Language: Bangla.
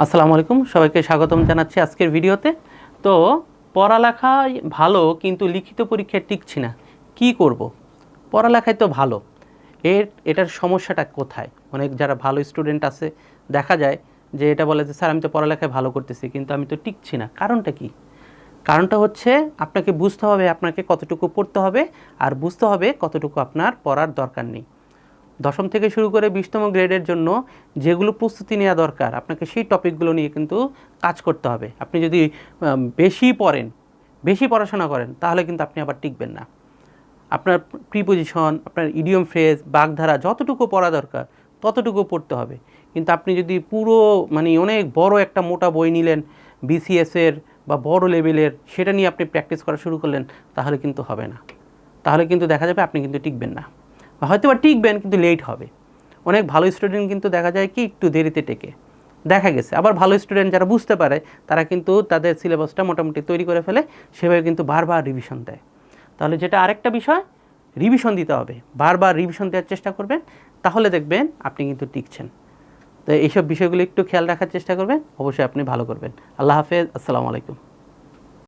আসসালামু আলাইকুম, সবাইকে স্বাগতম জানাচ্ছি আজকের ভিডিওতে। তো পড়ালেখায় ভালো কিন্তু লিখিত পরীক্ষায় টিকছি না, কি করব? পড়ালেখায় তো ভালো, এটার সমস্যাটা কোথায়? অনেক যারা ভালো স্টুডেন্ট আছে দেখা যায় যে এটা বলে যে স্যার আমি তো পড়ালেখায় ভালো করতেছি কিন্তু আমি তো টিকছি না। কারণটা কি? কারণটা হচ্ছে আপনাকে বুঝতে হবে আপনাকে কতটুকু পড়তে হবে, আর বুঝতে হবে কতটুকু আপনার পড়ার দরকার নেই। দশম থেকে শুরু করে 20তম গ্রেডের জন্য যেগুলো প্রস্তুতি নেওয়া দরকার আপনাকে সেই টপিকগুলো নিয়ে কিন্তু কাজ করতে হবে। আপনি যদি বেশি পড়েন, বেশি পড়াশোনা করেন, তাহলে কিন্তু আপনি আবার টিকবেন না। আপনার প্রিপোজিশন, আপনার ইডিয়ম ফ্রেজ, বাগধারা যতটুকু পড়া দরকার ততটুকু পড়তে হবে। কিন্তু আপনি যদি পুরো অনেক বড় একটা মোটা বই নিলেন বিসিএসের বা বড় লেভেলের, সেটা নিয়ে আপনি প্র্যাকটিস করা শুরু করলেন, তাহলে কিন্তু হবে না। তাহলে কিন্তু দেখা যাবে আপনি কিন্তু টিকবেন না, হয়তো বা টিকবেন কিন্তু লেট হবে। অনেক ভালো স্টুডেন্ট কিন্তু দেখা যায় কি একটু দেরিতে টেকে, দেখা গেছে। আবার ভালো স্টুডেন্ট যারা বুঝতে পারে তারা কিন্তু তাদের সিলেবাসটা মোটামুটি তৈরি করে ফেলে, সেভাবে কিন্তু বারবার রিভিশন দেয়। তাহলে যেটা আরেকটা বিষয়, রিভিশন দিতে হবে, বারবার রিভিশন দেওয়ার চেষ্টা করবেন, তাহলে দেখবেন আপনি কিন্তু টিকছেন। তো এইসব বিষয়গুলো একটু খেয়াল রাখার চেষ্টা করবেন, অবশ্যই আপনি ভালো করবেন। আল্লাহ হাফেজ, আসসালামু আলাইকুম।